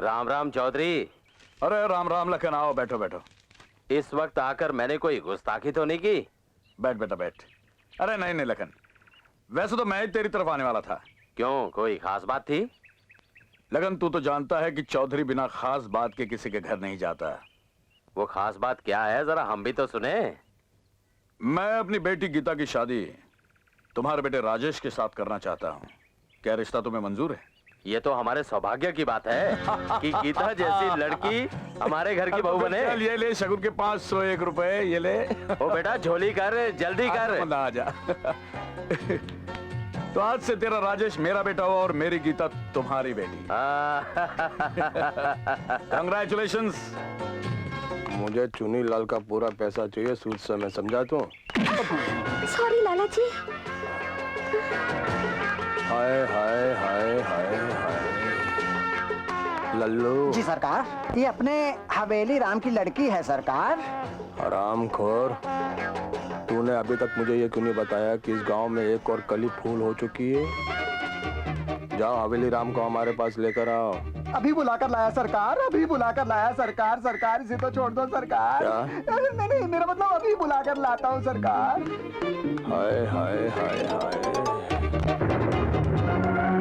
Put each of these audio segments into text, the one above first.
राम राम चौधरी। अरे राम राम लखन, आओ बैठो बैठो। इस वक्त आकर मैंने कोई गुस्ताखी तो नहीं की? बैठ बेटा बैठ। अरे नहीं नहीं लखन, वैसे तो मैं ही तेरी तरफ आने वाला था। क्यों, कोई खास बात थी? लखन तू तो जानता है कि चौधरी बिना खास बात के किसी के घर नहीं जाता। वो खास बात क्या है, जरा हम भी तो सुने। मैं अपनी बेटी गीता की शादी तुम्हारे बेटे राजेश के साथ करना चाहता हूँ। क्या रिश्ता तुम्हें मंजूर है? ये तो हमारे सौभाग्य की बात है कि गीता जैसी लड़की हमारे घर की बहू बने। चल ये ले शगुन के 501 रुपए, ये ले। ओ बेटा झोली कर, जल्दी कर। आ जा। तो आज से तेरा राजेश मेरा बेटा हुआ और मेरी गीता तुम्हारी बेटी। कंग्रेचुलेशंस। मुझे चुनी लाल का पूरा पैसा चाहिए सूद से, मैं समझा तो। सॉरी लाला जी। हाय हाय हाय हाय हाय लल्लू। जी सरकार, ये अपने हवेली राम की लड़की है सरकार। हरामखोर, तूने अभी तक मुझे ये क्यों नहीं बताया कि इस गांव में एक और कली फूल हो चुकी है? जाओ हवेली राम को हमारे पास लेकर आओ। अभी बुलाकर लाया सरकार, अभी बुलाकर लाया सरकार। सरकार इसे तो छोड़ दो सरकार। नहीं, मेरा मतलब अभी बुलाकर लाता हूँ सरकार। हाय हाय हाय हाय।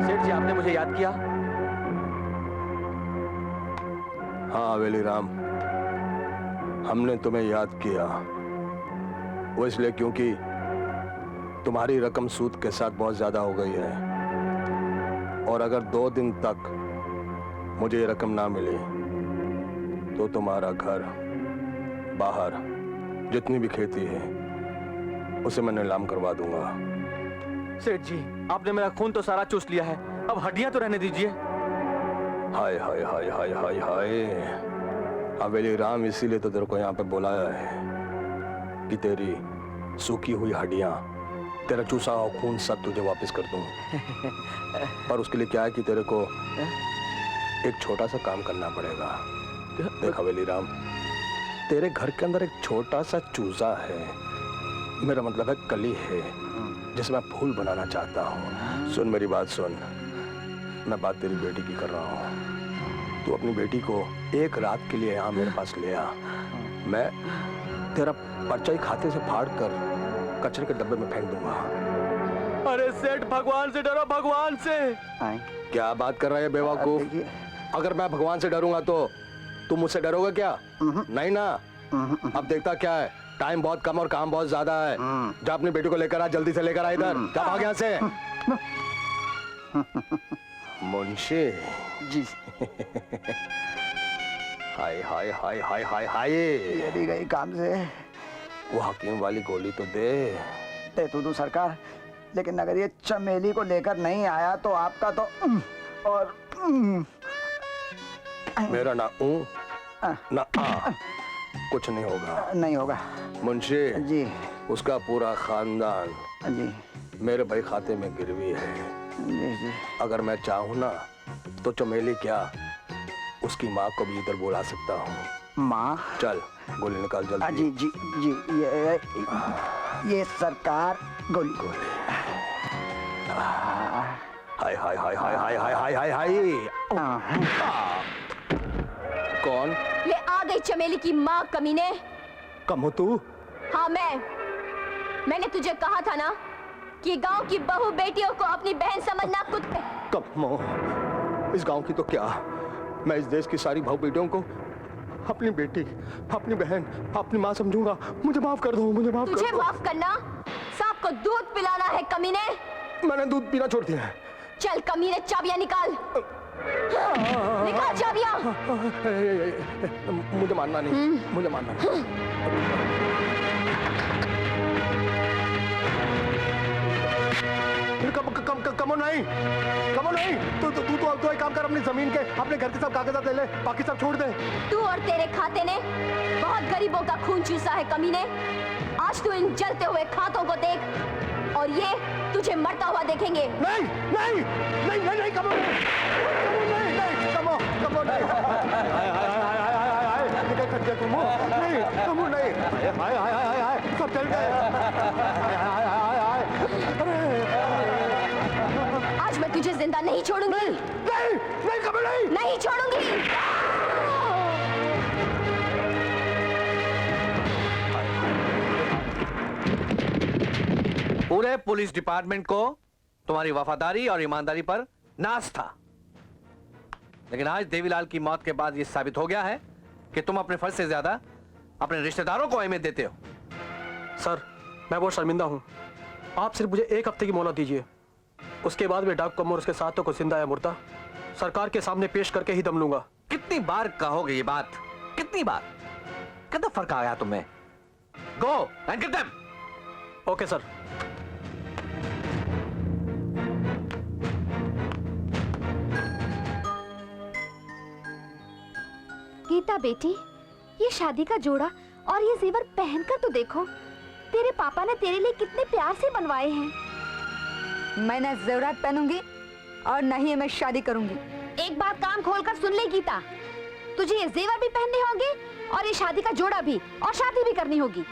सेठ जी, आपने मुझे याद किया? हाँ हवेली राम, हमने तुम्हें याद किया। वो इसलिए क्योंकि तुम्हारी रकम सूद के साथ बहुत ज्यादा हो गई है, और अगर 2 दिन तक मुझे ये रकम ना मिली तो तुम्हारा घर, बाहर जितनी भी खेती है उसे मैं नीलाम करवा दूंगा। सेठ जी, आपने मेरा खून तो सारा चूस लिया है, अब हड्डियां तो रहने दीजिए। हाय हाय हाय हाय हाय हाय। हवेली राम, इसीलिए तो तेरे को यहाँ पे बुलाया है कि तेरी सूखी हुई हड्डियां, तेरा चूसा हुआ खून सब तुझे वापस कर दूं। पर उसके लिए क्या है कि तेरे को एक छोटा सा काम करना पड़ेगा। देख हवेली राम, तेरे घर के अंदर एक छोटा सा चूजा है, मेरा मतलब है कली है, जिसे मैं फूल बनाना चाहता हूँ। सुन मेरी बात सुन, मैं बात तेरी बेटी की कर रहा हूँ। तू अपनी बेटी को एक रात के लिए यहाँ मेरे पास ले आ। मैं तेरा पर्चा ही खाते से फाड़ कर कचरे के डब्बे में फेंक दूंगा। अरे सेठ, भगवान से डरो, भगवान से। क्या बात कर रहा है बेवकूफ? अगर मैं भगवान से डरूंगा तो तुम मुझसे डरोगे क्या? नहीं ना। अब देखता क्या है, टाइम बहुत कम और काम बहुत ज्यादा है। जा अपनी बेटी को लेकर आ, जल्दी से लेकर आ इधर। जा भाग यहाँ से। मुंशी जी। हाय हाय हाय हाय हाय हाय। ये भी गई काम से। वो हकीम वाली गोली तो दे। दे तो सरकार, लेकिन अगर ये चमेली को लेकर नहीं आया तो आपका तो और मेरा ना ना कुछ नहीं होगा। नहीं होगा मुंशी जी। उसका पूरा खानदान जी मेरे भाई खाते में गिरवी है। जी जी। अगर मैं चाहूँ ना तो चमेली क्या, उसकी माँ को भी इधर बुला सकता हूँ। माँ? चल गोली निकाल जल्दी। जी जी जी। ये सरकार गोली। हाय हाय हाय हाय हाय हाय हाय हाय हाय। कौन? ले आ गई चमेली की माँ कमीने। कम हो तू? हाँ मैंने तुझे कहा था ना कि गांव की बहू बेटियों को अपनी बहन समझना कुत्ते। कम हो, इस गांव की तो क्या, मैं इस देश की सारी बहू बेटियों को अपनी बेटी, अपनी बहन, अपनी माँ समझूंगा। मुझे माफ कर दो, मुझे माफ कर दो। तुझे माफ करना? सांप को दूध पिलाना है कमीने। मैंने दूध पीना छोड़ दिया है। चल कमीने, चाबियां निकाल। निकाल चाबियां। मुझे मानना नहीं, मुझे मानना नहीं। कमो नहीं, कमो नहीं। तू एक काम कर, अपनी जमीन के, अपने घर के सब कागजात ले ले, बाकी सब छोड़ दे। तू और तेरे खाते ने बहुत गरीबों का खून चूसा है कमीने। आज तू इन जलते हुए खातों को देख, और ये तुझे मरता हुआ देखेंगे। नहीं नहीं नहीं नहीं नहीं, कमो नहीं, कमो कमो नहीं। नहीं कमो नहीं। सब चल गए। आज मैं तुझे जिंदा नहीं छोड़ूंगी। नहीं नहीं कभी नहीं। नहीं छोड़ूंगी। पूरे पुलिस डिपार्टमेंट को तुम्हारी वफादारी और ईमानदारी पर नाज था, लेकिन आज देवीलाल की मौत के बाद यह साबित हो गया है कि तुम अपने फर्ज से ज्यादा अपने रिश्तेदारों को अहमियत देते हो। सर, मैं बहुत शर्मिंदा हूं। आप सिर्फ मुझे 1 हफ्ते की मोहलत दीजिए, उसके बाद मैं डाक कम और उसके साथों को जिंदा या मुर्दा सरकार के सामने पेश करके ही दम लूंगा। कितनी बार कहोगे ये बात? कितनी बार? कितना फर्क आ गया तुम्हें? Go and get them. Okay sir. Geeta बेटी, ये शादी का जोड़ा और ये जेवर पहनकर तो देखो, तेरे पापा ने तेरे लिए कितने प्यार से बनवाए हैं। मैं न जेवरात पहनूंगी और न ही मैं शादी करूंगी। एक बात कान खोलकर सुन ले गीता, तुझे ये जेवर भी पहनने होंगे और ये शादी का जोड़ा भी, और शादी भी करनी होगी।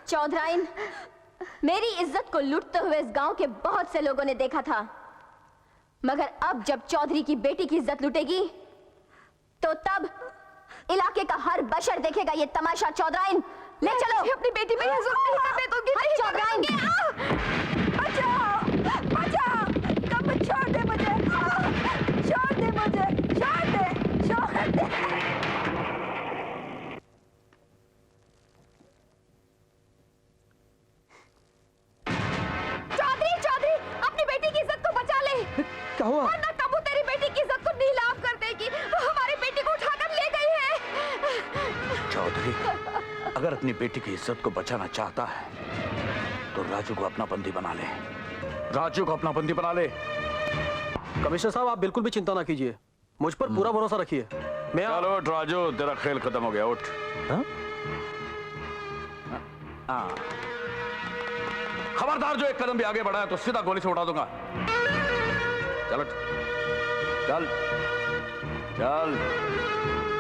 चौधराइन, मेरी इज्जत को लूटते हुए इस गांव के बहुत से लोगों ने देखा था, मगर अब जब चौधरी की बेटी की इज्जत लूटेगी तो तब इलाके का हर बशर देखेगा ये तमाशा। चौधराइन, ले चलो अपनी बेटी पे चौधराइन। बचाओ, बचाओ, कब छोड़ दे मुझे, छोड़ दे मुझे, छोड़ दे, छोड़ दे। चौधरी अगर अपनी बेटी की इज्जत को बचाना चाहता है तो राजू को अपना बंदी बना ले। राजू को अपना बंदी बना ले। कमिश्नर साहब आप बिल्कुल भी चिंता ना कीजिए, मुझ पर पूरा भरोसा रखिए। मैं चलो उठ राजू, तेरा खेल खत्म हो गया, उठ। हाँ। खबरदार जो एक कदम भी आगे बढ़ा है तो सीधा गोली से उड़ा दूंगा। चल उठ। चल चल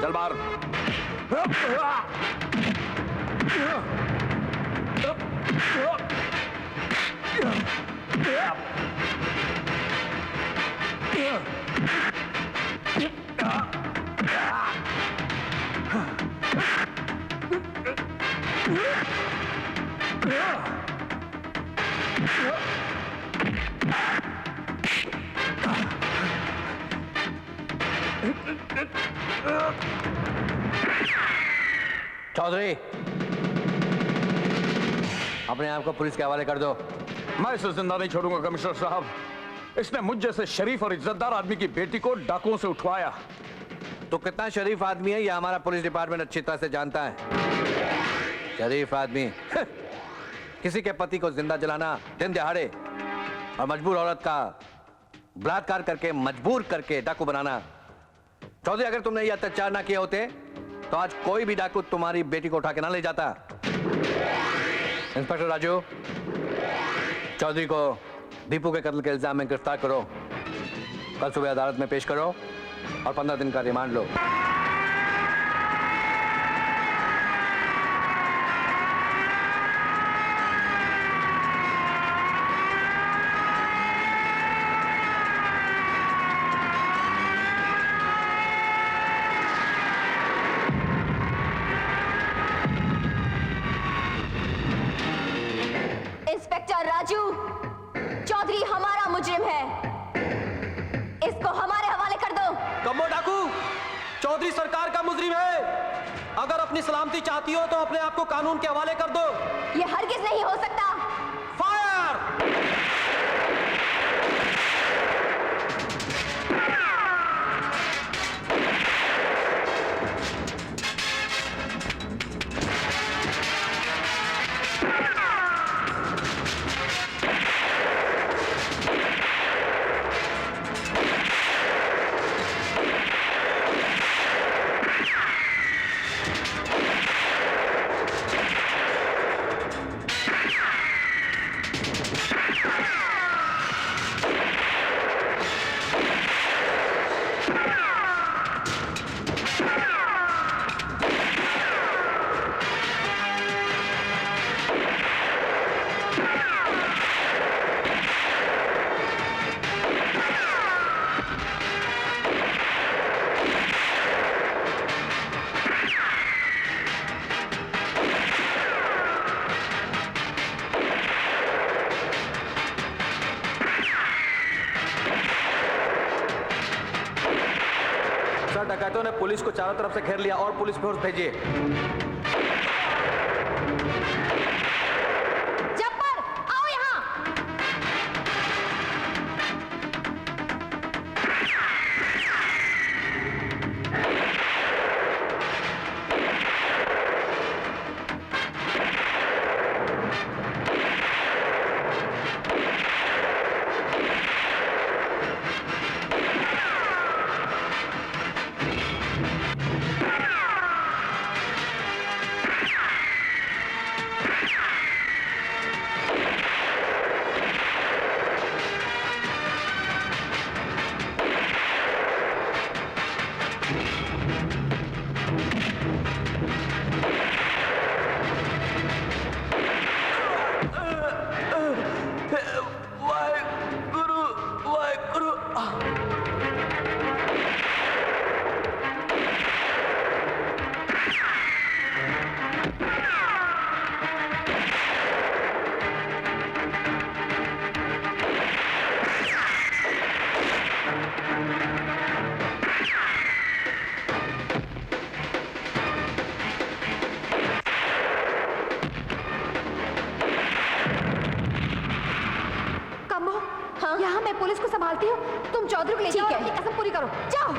चल बाहर। चौधरी अपने आप को पुलिस के हवाले कर दो। मैं इसे जिंदा नहीं छोड़ूंगा कमिश्नर साहब। इसने मुझ जैसे शरीफ और इज्जतदार आदमी की बेटी को डाकुओं से उठवाया। तो कितना शरीफ आदमी है यह हमारा पुलिस डिपार्टमेंट अच्छी तरह से जानता है। शरीफ आदमी किसी के पति को जिंदा जलाना दिन दिहाड़े और मजबूर औरत का बलात्कार करके मजबूर करके डाकू बनाना। चौधरी अगर तुमने ये अत्याचार ना किए होते तो आज कोई भी डाकू तुम्हारी बेटी को उठा के ना ले जाता। इंस्पेक्टर राजू, चौधरी को दीपू के कत्ल के इल्जाम में गिरफ्तार करो। कल सुबह अदालत में पेश करो और 15 दिन का रिमांड लो। इंस्पेक्टर राजू, चौधरी हमारा मुजरिम है, इसको हमारे हवाले कर दो। कम्बो डाकू चौधरी सरकार का मुजरिम है। अगर अपनी सलामती चाहती हो तो अपने आप को कानून के हवाले कर दो। ये हरगिज नहीं हो सकता। फायर! सर, डकैतों ने पुलिस को चारों तरफ से घेर लिया और पुलिस फोर्स भेजिए। जब्बर, आओ यहाँ। यहाँ मैं पुलिस को संभालती हूँ, तुम चौधरी को ले जाओ, अपनी कसम पूरी करो। जाओ।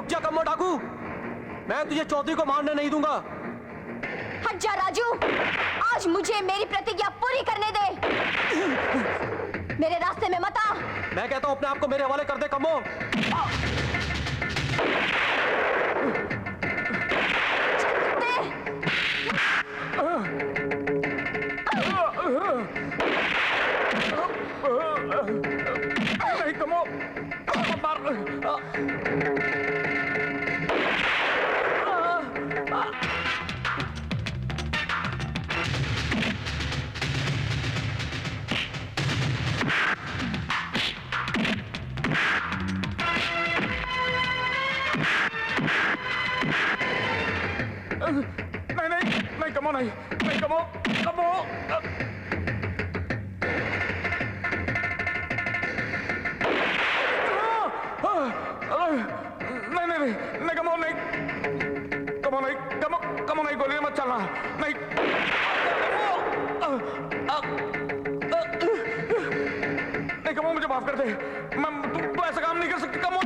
जा कम्मो डाकू, मैं तुझे चौधरी को मारने नहीं दूंगा। हट जा राजू, आज मुझे मेरी प्रतिज्ञा पूरी करने दे। मेरे रास्ते में मत आ। मैं कहता हूं अपने आप को मेरे हवाले कर दे कम्मो। नहीं कमो, नहीं कमो, नहीं कमो, कमो। नहीं कमो, नहीं कमो, नहीं कमो, कमो, नहीं गोली मत चलना, नहीं नहीं कमो, मुझे माफ कर दे। तू ऐसा काम नहीं कर सकती कमो।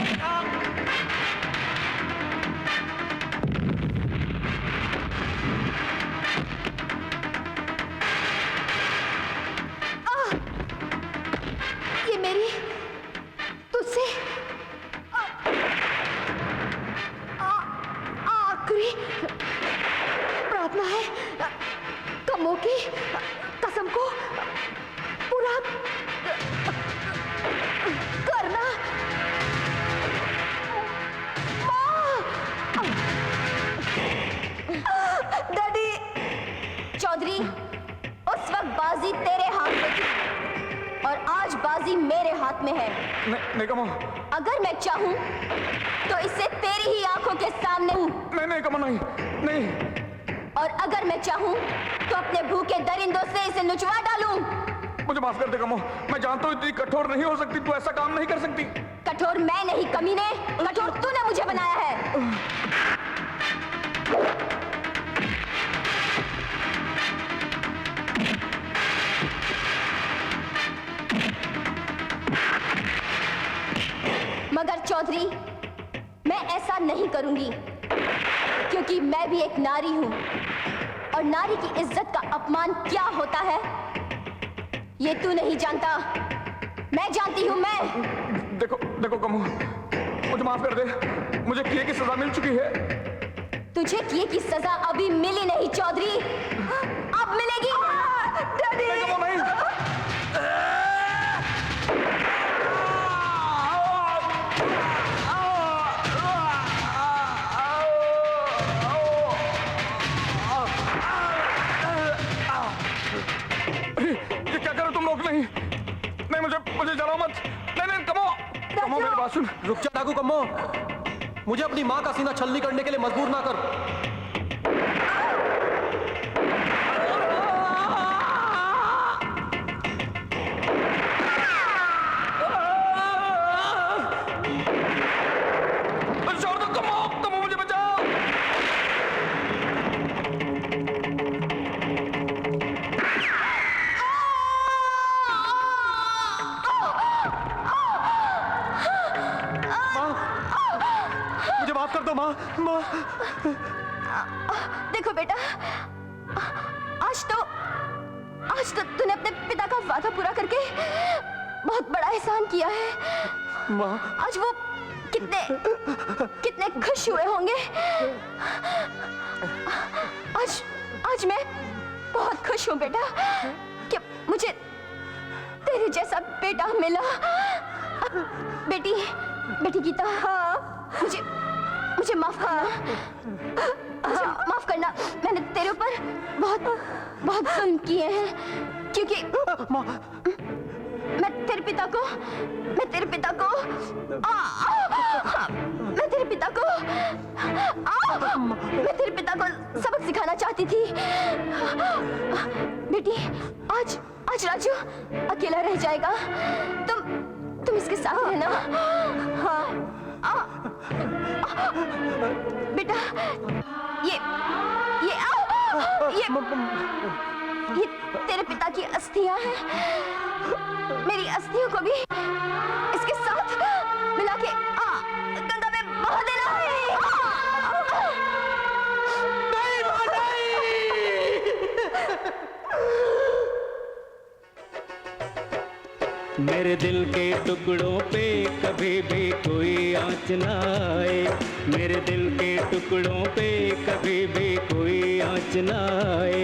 ये मेरी तुझसे आखिरी प्रार्थना है। कमो की कसम को पूरा करना। डैडी। चौधरी, उस वक्त बाजी तेरे हाथ में थी और आज बाजी मेरे हाथ में है। नहीं कमो, अगर मैं चाहूं तो इसे तेरी ही आंखों के सामने हूं, नहीं कमो, नहीं। और अगर मैं चाहूं तो अपने भूखे दरिंदों से इसे नुचवा डालूं। मुझे माफ कर दे कमो, मैं जानता हूं इतनी कठोर नहीं हो सकती, तू ऐसा काम नहीं कर सकती। कठोर मैं नहीं कमीने, कठोर तूने मुझे बनाया है। मगर चौधरी, मैं ऐसा नहीं करूंगी, क्योंकि मैं भी एक नारी हूं और नारी की इज्जत का अपमान क्या होता है ये तू नहीं जानता, मैं जानती हूं। मैं देखो कमो, मुझे माफ कर दे, मुझे किए की सजा मिल चुकी है। तुझे किए की सजा अभी मिली नहीं चौधरी, अब मिलेगी। डैडी। नहीं कमो, नहीं। ये क्या कर रहे तुम लोग? नहीं मुझे जलाओ मत। नहीं कमो, मेरी बात सुन। रुक जा डाकू कम्मो, मुझे अपनी माँ का सीना छलनी करने के लिए मजबूर ना कर। छोड़ दो कमो, मुझे बचाओ। मुझे माफ कर दो माँ। देखो बेटा, आज तो तूने अपने पिता का वादा पूरा करके बहुत बड़ा एहसान किया है। माँ, आज वो कितने खुश हुए होंगे। आज मैं बहुत खुश हूँ बेटा कि मुझे तेरे जैसा बेटा मिला। बेटी गीता, मुझे माफ करना। मुझे माफ करना, मैंने तेरे ऊपर बहुत जुल्म किए हैं, क्योंकि मैं तेरे पिता को सबक सिखाना चाहती थी। बेटी, आज राजू अकेला रह जाएगा, तुम इसके साथ रहना। बेटा, ये तेरे पिता की अस्थियां हैं। मेरी अस्थियों को भी इसके साथ मिला के गंगा में बहा देना है। मेरे दिल के टुकड़ों पे कभी भी कोई आँच ना आए, मेरे दिल के टुकड़ों पे कभी भी कोई आँच ना आए।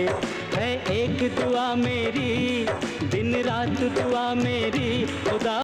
है एक दुआ मेरी, दिन रात दुआ मेरी, खुदा